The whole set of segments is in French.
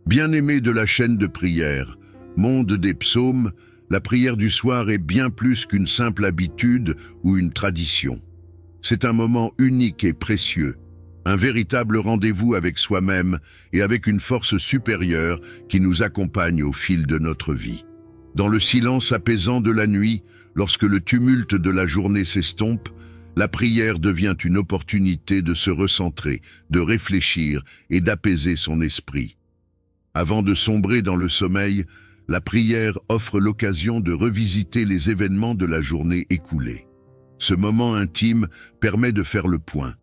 Bien-aimés de la chaîne de prière, monde des psaumes, la prière du soir est bien plus qu'une simple habitude ou une tradition. C'est un moment unique et précieux, un véritable rendez-vous avec soi-même et avec une force supérieure qui nous accompagne au fil de notre vie. Dans le silence apaisant de la nuit, lorsque le tumulte de la journée s'estompe, la prière devient une opportunité de se recentrer, de réfléchir et d'apaiser son esprit. Avant de sombrer dans le sommeil, la prière offre l'occasion de revisiter les événements de la journée écoulée. Ce moment intime permet de faire le point,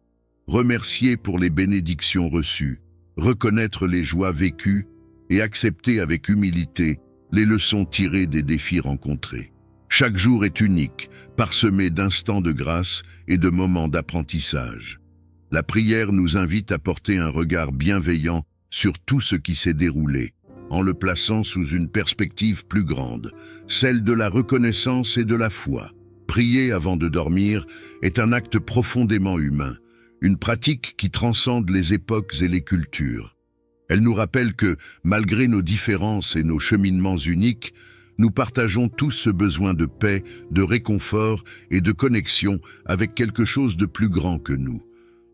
remercier pour les bénédictions reçues, reconnaître les joies vécues et accepter avec humilité les leçons tirées des défis rencontrés. Chaque jour est unique, parsemé d'instants de grâce et de moments d'apprentissage. La prière nous invite à porter un regard bienveillant sur tout ce qui s'est déroulé, en le plaçant sous une perspective plus grande, celle de la reconnaissance et de la foi. Prier avant de dormir est un acte profondément humain, une pratique qui transcende les époques et les cultures. Elle nous rappelle que, malgré nos différences et nos cheminements uniques, nous partageons tous ce besoin de paix, de réconfort et de connexion avec quelque chose de plus grand que nous.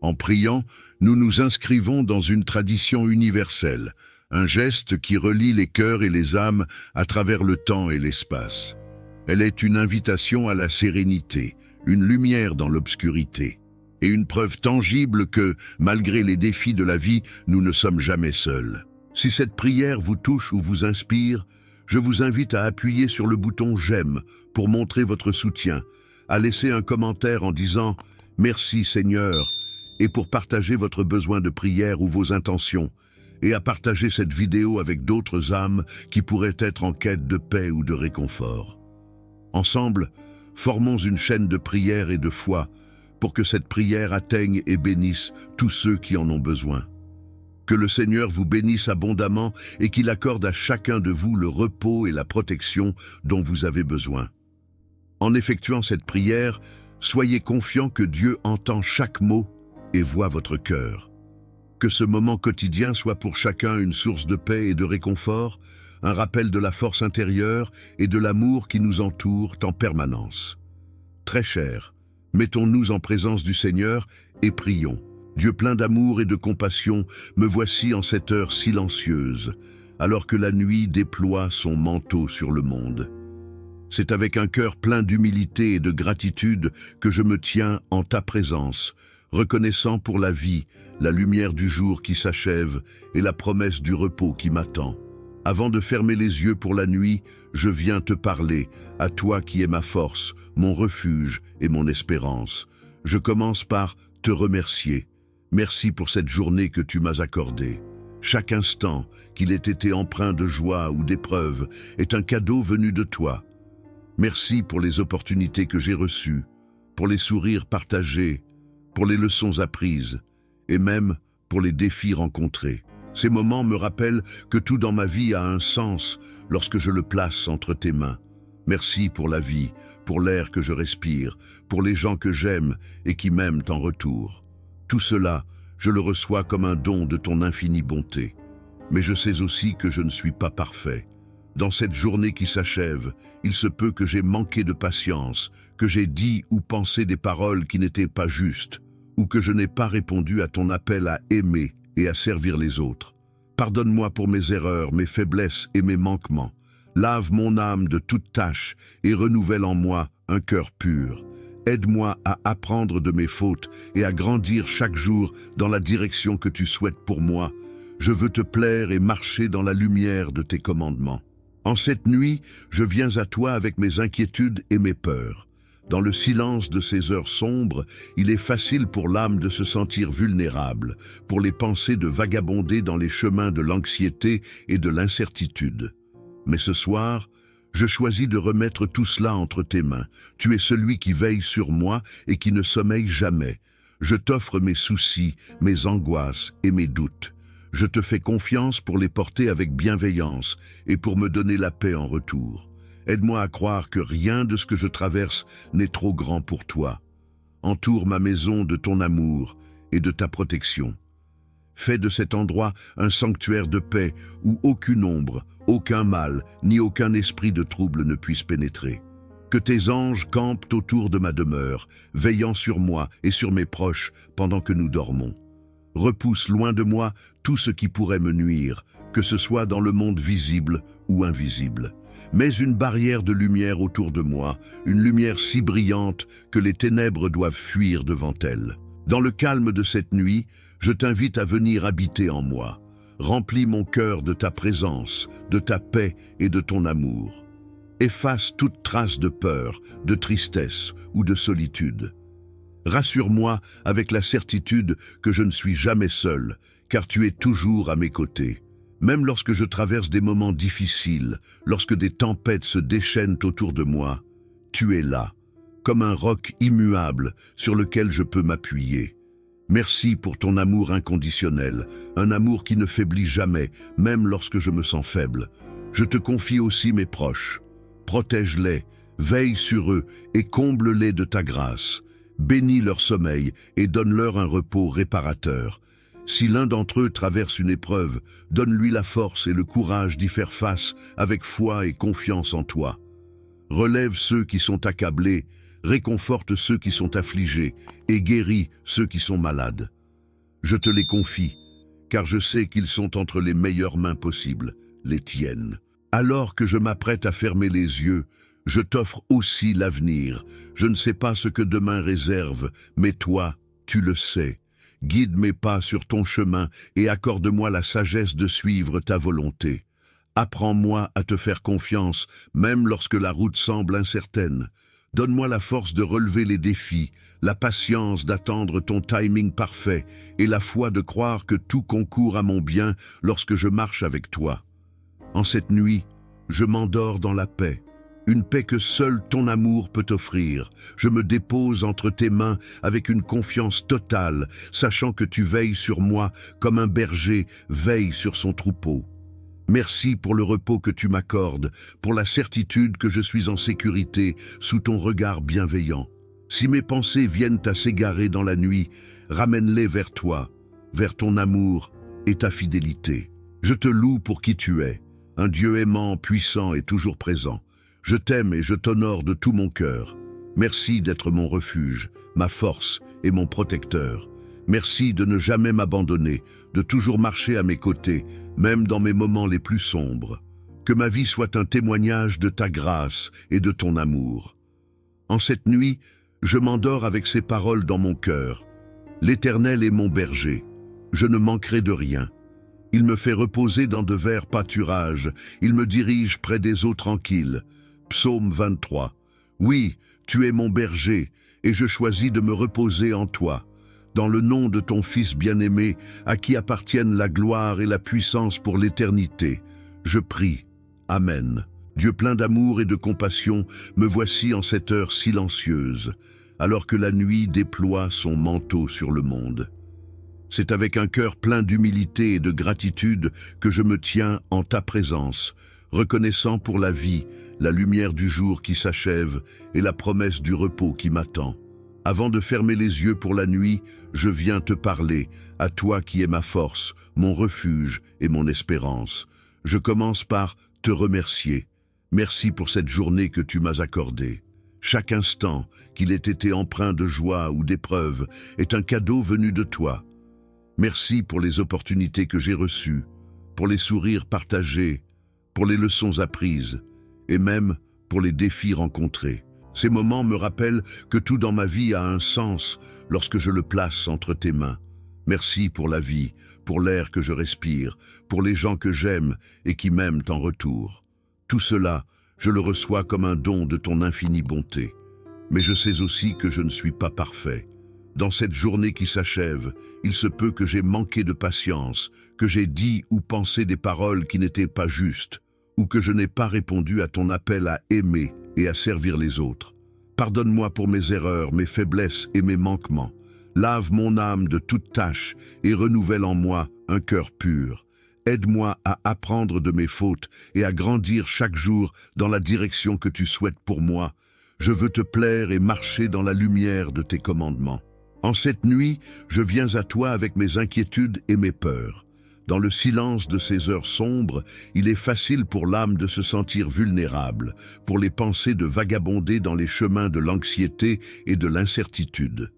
En priant, nous nous inscrivons dans une tradition universelle, un geste qui relie les cœurs et les âmes à travers le temps et l'espace. Elle est une invitation à la sérénité, une lumière dans l'obscurité, et une preuve tangible que, malgré les défis de la vie, nous ne sommes jamais seuls. Si cette prière vous touche ou vous inspire, je vous invite à appuyer sur le bouton « J'aime » pour montrer votre soutien, à laisser un commentaire en disant « Merci Seigneur » et pour partager votre besoin de prière ou vos intentions, et à partager cette vidéo avec d'autres âmes qui pourraient être en quête de paix ou de réconfort. Ensemble, formons une chaîne de prière et de foi pour que cette prière atteigne et bénisse tous ceux qui en ont besoin. Que le Seigneur vous bénisse abondamment et qu'il accorde à chacun de vous le repos et la protection dont vous avez besoin. En effectuant cette prière, soyez confiants que Dieu entend chaque mot et voit votre cœur. Que ce moment quotidien soit pour chacun une source de paix et de réconfort, un rappel de la force intérieure et de l'amour qui nous entoure en permanence. Très chers, mettons-nous en présence du Seigneur et prions. Dieu plein d'amour et de compassion, me voici en cette heure silencieuse, alors que la nuit déploie son manteau sur le monde. C'est avec un cœur plein d'humilité et de gratitude que je me tiens en ta présence, reconnaissant pour la vie, la lumière du jour qui s'achève et la promesse du repos qui m'attend. Avant de fermer les yeux pour la nuit, je viens te parler, à toi qui es ma force, mon refuge et mon espérance. Je commence par te remercier. Merci pour cette journée que tu m'as accordée. Chaque instant, qu'il ait été empreint de joie ou d'épreuve, est un cadeau venu de toi. Merci pour les opportunités que j'ai reçues, pour les sourires partagés, pour les leçons apprises, et même pour les défis rencontrés. Ces moments me rappellent que tout dans ma vie a un sens lorsque je le place entre tes mains. Merci pour la vie, pour l'air que je respire, pour les gens que j'aime et qui m'aiment en retour. Tout cela, je le reçois comme un don de ton infinie bonté. Mais je sais aussi que je ne suis pas parfait. Dans cette journée qui s'achève, il se peut que j'ai manqué de patience, que j'ai dit ou pensé des paroles qui n'étaient pas justes, ou que je n'ai pas répondu à ton appel à aimer et à servir les autres. Pardonne-moi pour mes erreurs, mes faiblesses et mes manquements. Lave mon âme de toute tâche et renouvelle en moi un cœur pur. Aide-moi à apprendre de mes fautes et à grandir chaque jour dans la direction que tu souhaites pour moi. Je veux te plaire et marcher dans la lumière de tes commandements. En cette nuit, je viens à toi avec mes inquiétudes et mes peurs. Dans le silence de ces heures sombres, il est facile pour l'âme de se sentir vulnérable, pour les pensées de vagabonder dans les chemins de l'anxiété et de l'incertitude. Mais ce soir, je choisis de remettre tout cela entre tes mains. Tu es celui qui veille sur moi et qui ne sommeille jamais. Je t'offre mes soucis, mes angoisses et mes doutes. Je te fais confiance pour les porter avec bienveillance et pour me donner la paix en retour. Aide-moi à croire que rien de ce que je traverse n'est trop grand pour toi. Entoure ma maison de ton amour et de ta protection. Fais de cet endroit un sanctuaire de paix où aucune ombre, aucun mal, ni aucun esprit de trouble ne puisse pénétrer. Que tes anges campent autour de ma demeure, veillant sur moi et sur mes proches pendant que nous dormons. Repousse loin de moi tout ce qui pourrait me nuire, que ce soit dans le monde visible ou invisible. Mets une barrière de lumière autour de moi, une lumière si brillante que les ténèbres doivent fuir devant elle. Dans le calme de cette nuit, je t'invite à venir habiter en moi. Remplis mon cœur de ta présence, de ta paix et de ton amour. Efface toute trace de peur, de tristesse ou de solitude. Rassure-moi avec la certitude que je ne suis jamais seul, car tu es toujours à mes côtés. Même lorsque je traverse des moments difficiles, lorsque des tempêtes se déchaînent autour de moi, tu es là, comme un roc immuable sur lequel je peux m'appuyer. Merci pour ton amour inconditionnel, un amour qui ne faiblit jamais, même lorsque je me sens faible. Je te confie aussi mes proches. Protège-les, veille sur eux et comble-les de ta grâce. Bénis leur sommeil et donne-leur un repos réparateur. Si l'un d'entre eux traverse une épreuve, donne-lui la force et le courage d'y faire face avec foi et confiance en toi. Relève ceux qui sont accablés, réconforte ceux qui sont affligés et guéris ceux qui sont malades. Je te les confie, car je sais qu'ils sont entre les meilleures mains possibles, les tiennes. Alors que je m'apprête à fermer les yeux, je t'offre aussi l'avenir. Je ne sais pas ce que demain réserve, mais toi, tu le sais. Guide mes pas sur ton chemin et accorde-moi la sagesse de suivre ta volonté. Apprends-moi à te faire confiance, même lorsque la route semble incertaine. Donne-moi la force de relever les défis, la patience d'attendre ton timing parfait et la foi de croire que tout concourt à mon bien lorsque je marche avec toi. En cette nuit, je m'endors dans la paix, une paix que seul ton amour peut offrir. Je me dépose entre tes mains avec une confiance totale, sachant que tu veilles sur moi comme un berger veille sur son troupeau. Merci pour le repos que tu m'accordes, pour la certitude que je suis en sécurité sous ton regard bienveillant. Si mes pensées viennent à s'égarer dans la nuit, ramène-les vers toi, vers ton amour et ta fidélité. Je te loue pour qui tu es, un Dieu aimant, puissant et toujours présent. Je t'aime et je t'honore de tout mon cœur. Merci d'être mon refuge, ma force et mon protecteur. Merci de ne jamais m'abandonner, de toujours marcher à mes côtés, même dans mes moments les plus sombres. Que ma vie soit un témoignage de ta grâce et de ton amour. En cette nuit, je m'endors avec ces paroles dans mon cœur. L'Éternel est mon berger. Je ne manquerai de rien. Il me fait reposer dans de verts pâturages. Il me dirige près des eaux tranquilles. Psaume 23. Oui, tu es mon berger, et je choisis de me reposer en toi. Dans le nom de ton Fils bien-aimé, à qui appartiennent la gloire et la puissance pour l'éternité, je prie. Amen. Dieu plein d'amour et de compassion, me voici en cette heure silencieuse, alors que la nuit déploie son manteau sur le monde. C'est avec un cœur plein d'humilité et de gratitude que je me tiens en ta présence, reconnaissant pour la vie, la lumière du jour qui s'achève et la promesse du repos qui m'attend. Avant de fermer les yeux pour la nuit, je viens te parler, à toi qui es ma force, mon refuge et mon espérance. Je commence par te remercier. Merci pour cette journée que tu m'as accordée. Chaque instant, qu'il ait été empreint de joie ou d'épreuve, est un cadeau venu de toi. Merci pour les opportunités que j'ai reçues, pour les sourires partagés, pour les leçons apprises, et même pour les défis rencontrés. Ces moments me rappellent que tout dans ma vie a un sens lorsque je le place entre tes mains. Merci pour la vie, pour l'air que je respire, pour les gens que j'aime et qui m'aiment en retour. Tout cela, je le reçois comme un don de ton infinie bonté. Mais je sais aussi que je ne suis pas parfait. Dans cette journée qui s'achève, il se peut que j'ai manqué de patience, que j'ai dit ou pensé des paroles qui n'étaient pas justes, ou que je n'ai pas répondu à ton appel à aimer et à servir les autres. Pardonne-moi pour mes erreurs, mes faiblesses et mes manquements. Lave mon âme de toute tâche et renouvelle en moi un cœur pur. Aide-moi à apprendre de mes fautes et à grandir chaque jour dans la direction que tu souhaites pour moi. Je veux te plaire et marcher dans la lumière de tes commandements. En cette nuit, je viens à toi avec mes inquiétudes et mes peurs. Dans le silence de ces heures sombres, il est facile pour l'âme de se sentir vulnérable, pour les pensées de vagabonder dans les chemins de l'anxiété et de l'incertitude.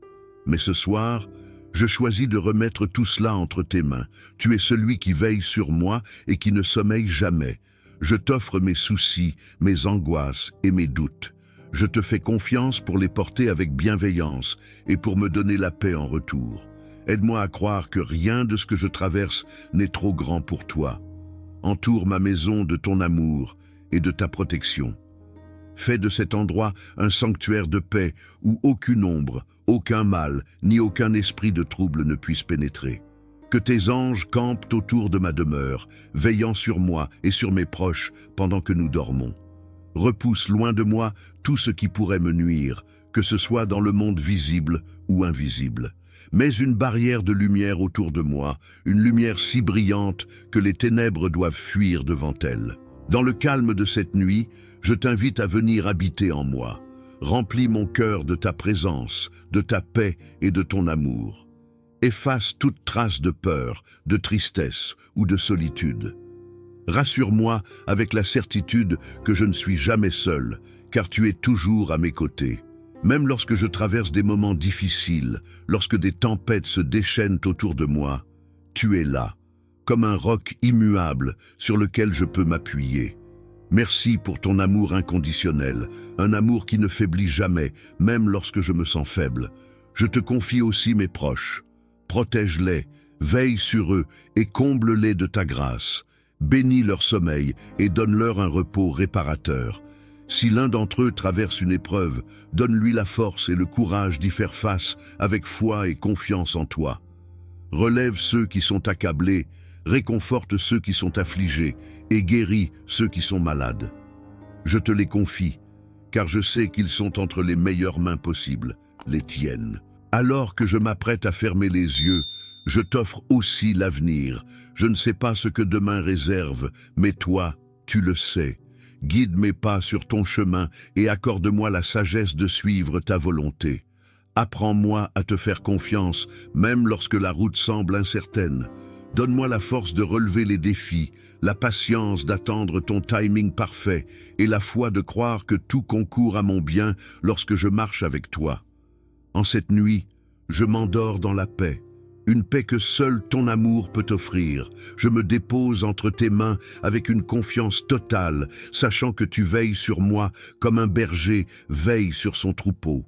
Mais ce soir, je choisis de remettre tout cela entre tes mains. Tu es celui qui veille sur moi et qui ne sommeille jamais. Je t'offre mes soucis, mes angoisses et mes doutes. Je te fais confiance pour les porter avec bienveillance et pour me donner la paix en retour. Aide-moi à croire que rien de ce que je traverse n'est trop grand pour toi. Entoure ma maison de ton amour et de ta protection. Fais de cet endroit un sanctuaire de paix où aucune ombre, aucun mal, ni aucun esprit de trouble ne puisse pénétrer. Que tes anges campent autour de ma demeure, veillant sur moi et sur mes proches pendant que nous dormons. Repousse loin de moi tout ce qui pourrait me nuire, que ce soit dans le monde visible ou invisible. Mets une barrière de lumière autour de moi, une lumière si brillante que les ténèbres doivent fuir devant elle. Dans le calme de cette nuit, je t'invite à venir habiter en moi. Remplis mon cœur de ta présence, de ta paix et de ton amour. Efface toute trace de peur, de tristesse ou de solitude. Rassure-moi avec la certitude que je ne suis jamais seul, car tu es toujours à mes côtés. Même lorsque je traverse des moments difficiles, lorsque des tempêtes se déchaînent autour de moi, tu es là, comme un roc immuable sur lequel je peux m'appuyer. Merci pour ton amour inconditionnel, un amour qui ne faiblit jamais, même lorsque je me sens faible. Je te confie aussi mes proches. Protège-les, veille sur eux et comble-les de ta grâce. Bénis leur sommeil et donne-leur un repos réparateur. Si l'un d'entre eux traverse une épreuve, donne-lui la force et le courage d'y faire face avec foi et confiance en toi. Relève ceux qui sont accablés, réconforte ceux qui sont affligés et guéris ceux qui sont malades. Je te les confie, car je sais qu'ils sont entre les meilleures mains possibles, les tiennes. Alors que je m'apprête à fermer les yeux, je t'offre aussi l'avenir. Je ne sais pas ce que demain réserve, mais toi, tu le sais. Guide mes pas sur ton chemin et accorde-moi la sagesse de suivre ta volonté. Apprends-moi à te faire confiance, même lorsque la route semble incertaine. Donne-moi la force de relever les défis, la patience d'attendre ton timing parfait et la foi de croire que tout concourt à mon bien lorsque je marche avec toi. En cette nuit, je m'endors dans la paix. Une paix que seul ton amour peut offrir. Je me dépose entre tes mains avec une confiance totale, sachant que tu veilles sur moi comme un berger veille sur son troupeau.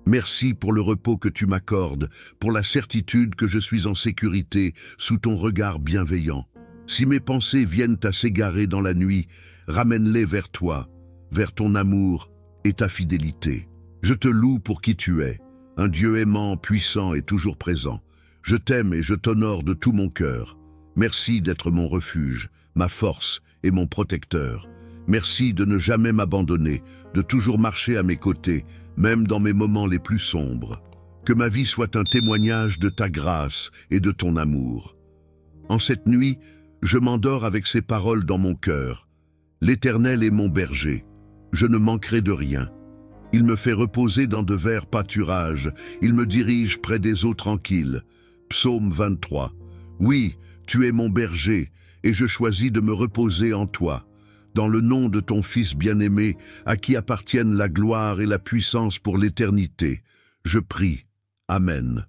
Merci pour le repos que tu m'accordes, pour la certitude que je suis en sécurité sous ton regard bienveillant. Si mes pensées viennent à s'égarer dans la nuit, ramène-les vers toi, vers ton amour et ta fidélité. Je te loue pour qui tu es, un Dieu aimant, puissant et toujours présent. Je t'aime et je t'honore de tout mon cœur. Merci d'être mon refuge, ma force et mon protecteur. Merci de ne jamais m'abandonner, de toujours marcher à mes côtés, même dans mes moments les plus sombres. Que ma vie soit un témoignage de ta grâce et de ton amour. En cette nuit, je m'endors avec ces paroles dans mon cœur. L'Éternel est mon berger. Je ne manquerai de rien. Il me fait reposer dans de verts pâturages. Il me dirige près des eaux tranquilles. Psaume 23. Oui, tu es mon berger, et je choisis de me reposer en toi. Dans le nom de ton Fils bien-aimé, à qui appartiennent la gloire et la puissance pour l'éternité, je prie. Amen.